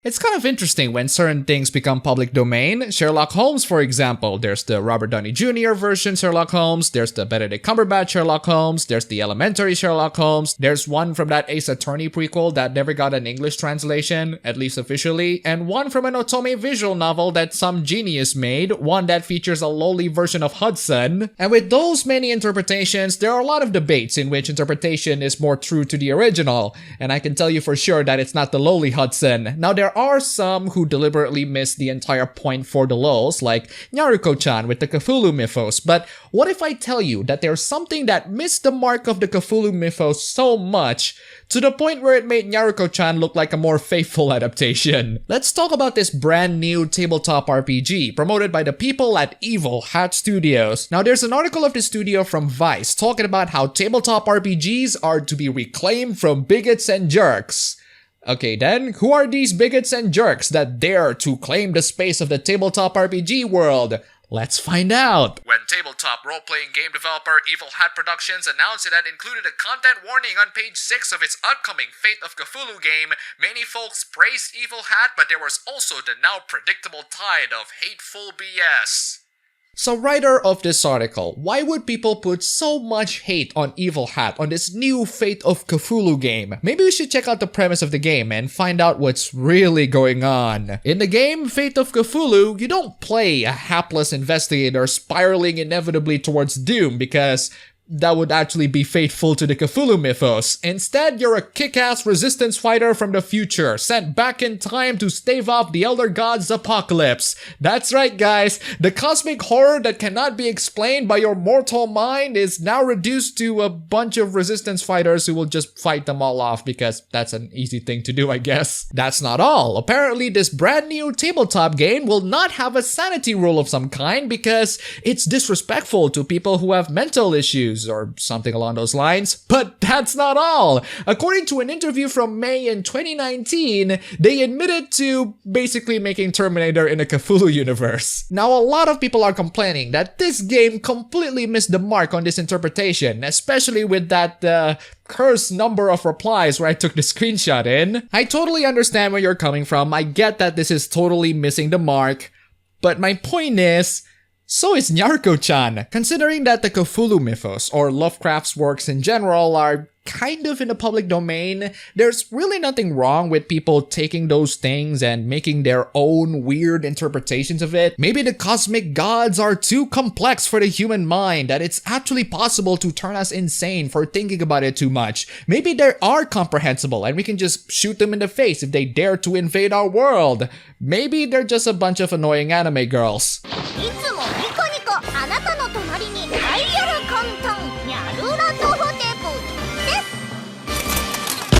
It's kind of interesting when certain things become public domain. Sherlock Holmes, for example. There's the Robert Downey Jr. version Sherlock Holmes. There's the Benedict Cumberbatch Sherlock Holmes. There's the Elementary Sherlock Holmes. There's one from that Ace Attorney prequel that never got an English translation, at least officially. And one from an Otome visual novel that some genius made. One that features a lowly version of Hudson. And with those many interpretations, there are a lot of debates in which interpretation is more true to the original. And I can tell you for sure that it's not the lowly Hudson. Now, there are some who deliberately miss the entire point for the lulz, like Naruko-chan with the Cthulhu mythos, but what if I tell you that there's something that missed the mark of the Cthulhu mythos so much to the point where it made Naruko-chan look like a more faithful adaptation? Let's talk about this brand new tabletop RPG promoted by the people at Evil Hat Studios. Now, there's an article of the studio from Vice talking about how tabletop RPGs are to be reclaimed from bigots and jerks. Okay then, who are these bigots and jerks that dare to claim the space of the tabletop RPG world? Let's find out! When tabletop role-playing game developer Evil Hat Productions announced it had included a content warning on page 6 of its upcoming Fate of Cthulhu game, many folks praised Evil Hat, but there was also the now predictable tide of hateful BS. So, writer of this article, why would people put so much hate on Evil Hat on this new Fate of Cthulhu game? Maybe we should check out the premise of the game and find out what's really going on. In the game Fate of Cthulhu, you don't play a hapless investigator spiraling inevitably towards doom because that would actually be faithful to the Cthulhu mythos. Instead, you're a kick-ass resistance fighter from the future, sent back in time to stave off the Elder God's apocalypse. That's right, guys. The cosmic horror that cannot be explained by your mortal mind is now reduced to a bunch of resistance fighters who will just fight them all off because that's an easy thing to do, I guess. That's not all. Apparently, this brand new tabletop game will not have a sanity rule of some kind because it's disrespectful to people who have mental issues or something along those lines. But that's not all. According to an interview from May in 2019, they admitted to basically making Terminator in a Cthulhu universe. Now, a lot of people are complaining that this game completely missed the mark on this interpretation, especially with that cursed number of replies where I took the screenshot in. I totally understand where you're coming from. I get that this is totally missing the mark, but my point is, so is Naruko-chan, considering that the Cthulhu mythos, or Lovecraft's works in general, are kind of in the public domain. There's really nothing wrong with people taking those things and making their own weird interpretations of it. Maybe the cosmic gods are too complex for the human mind, that it's actually possible to turn us insane for thinking about it too much. Maybe they are comprehensible and we can just shoot them in the face if they dare to invade our world. Maybe they're just a bunch of annoying anime girls.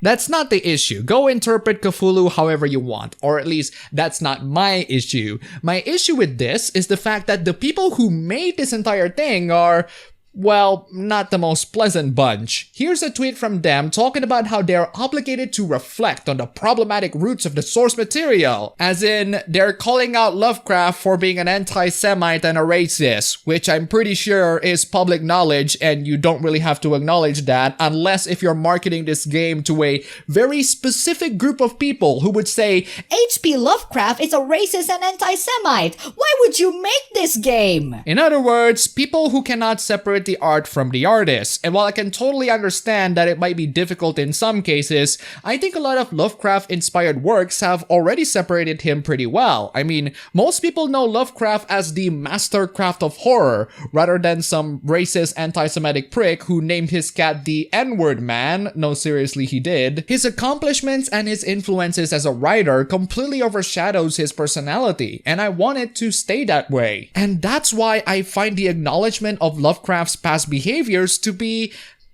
That's not the issue. Go interpret Cthulhu however you want, or at least that's not my issue. My issue with this is the fact that the people who made this entire thing are, well, not the most pleasant bunch. Here's a tweet from them talking about how they're obligated to reflect on the problematic roots of the source material. As in, they're calling out Lovecraft for being an anti-Semite and a racist, which I'm pretty sure is public knowledge and you don't really have to acknowledge that unless if you're marketing this game to a very specific group of people who would say, H.P. Lovecraft is a racist and anti-Semite. Why would you make this game? In other words, people who cannot separate the art from the artist. And while I can totally understand that it might be difficult in some cases, I think a lot of Lovecraft-inspired works have already separated him pretty well. I mean, most people know Lovecraft as the mastercraft of horror, rather than some racist anti-Semitic prick who named his cat the N-word man. No, seriously, he did. His accomplishments and his influences as a writer completely overshadows his personality, and I want it to stay that way. And that's why I find the acknowledgement of Lovecraft's past behaviors to be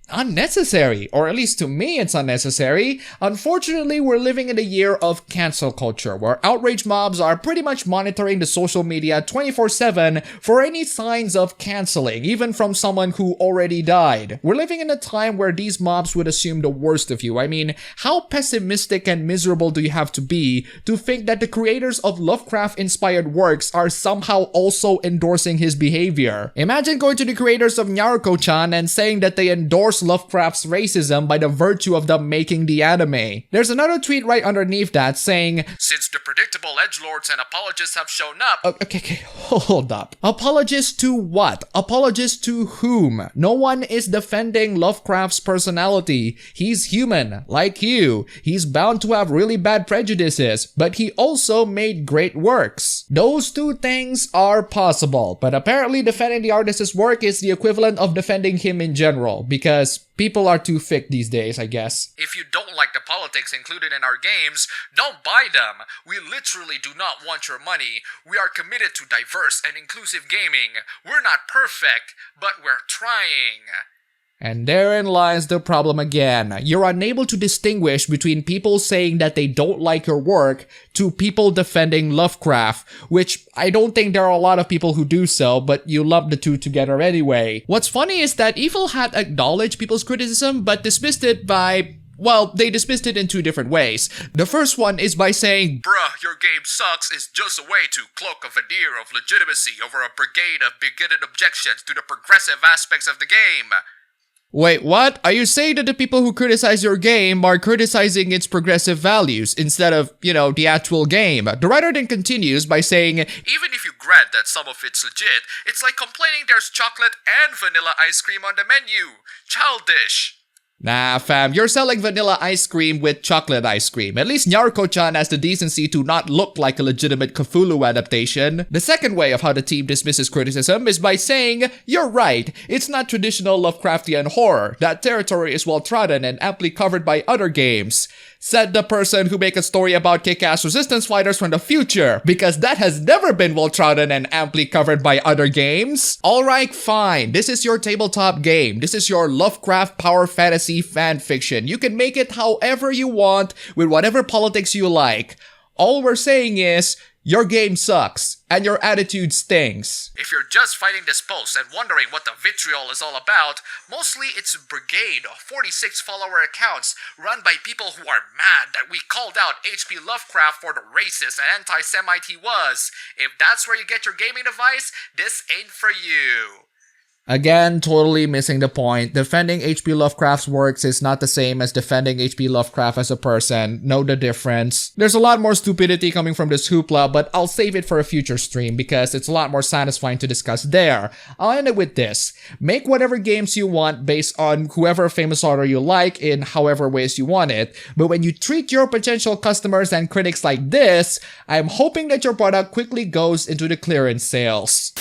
unnecessary, or at least to me it's unnecessary. Unfortunately, we're living in a year of cancel culture where outrage mobs are pretty much monitoring the social media 24/7 for any signs of canceling, even from someone who already died. We're living in a time where these mobs would assume the worst of you. I mean, how pessimistic and miserable do you have to be to think that the creators of Lovecraft-inspired works are somehow also endorsing his behavior? Imagine going to the creators of Naruko-chan and saying that they endorse reinforce Lovecraft's racism by the virtue of them making the anime. There's another tweet right underneath that saying, "Since the predictable edgelords and apologists have shown up..." Okay, hold up. Apologists to what? Apologists to whom? No one is defending Lovecraft's personality. He's human, like you. He's bound to have really bad prejudices, but he also made great works. Those two things are possible, but apparently defending the artist's work is the equivalent of defending him in general, because people are too thick these days, I guess. If you don't like the politics included in our games, don't buy them. We literally do not want your money. We are committed to diverse and inclusive gaming. We're not perfect, but we're trying. And therein lies the problem again. You're unable to distinguish between people saying that they don't like your work to people defending Lovecraft, which I don't think there are a lot of people who do so, but you lump the two together anyway. What's funny is that Evil Hat acknowledged people's criticism, but dismissed it by... well, they dismissed it in two different ways. The first one is by saying, "Bruh, your game sucks" is just a way to cloak a veneer of legitimacy over a brigade of bigoted objections to the progressive aspects of the game. Wait, what? Are you saying that the people who criticize your game are criticizing its progressive values instead of, the actual game? The writer then continues by saying, "Even if you grant that some of it's legit, it's like complaining there's chocolate and vanilla ice cream on the menu. Childish." Nah, fam, you're selling vanilla ice cream with chocolate ice cream. At least Nyarko-chan has the decency to not look like a legitimate Cthulhu adaptation. The second way of how the team dismisses criticism is by saying, "You're right, it's not traditional Lovecraftian horror. That territory is well trodden and amply covered by other games," said the person who make a story about kick-ass resistance fighters from the future, because that has never been well-trodden and amply covered by other games. Alright, fine. This is your tabletop game. This is your Lovecraft power fantasy fanfiction. You can make it however you want, with whatever politics you like. All we're saying is, your game sucks, and your attitude stinks. If you're just finding this post and wondering what the vitriol is all about, mostly it's a brigade of 46 follower accounts run by people who are mad that we called out H.P. Lovecraft for the racist and anti-Semite he was. If that's where you get your gaming device, this ain't for you. Again, totally missing the point. Defending H.P. Lovecraft's works is not the same as defending H.P. Lovecraft as a person. Know the difference. There's a lot more stupidity coming from this hoopla, but I'll save it for a future stream because it's a lot more satisfying to discuss there. I'll end it with this. Make whatever games you want based on whoever famous author you like in however ways you want it, but when you treat your potential customers and critics like this, I'm hoping that your product quickly goes into the clearance sales.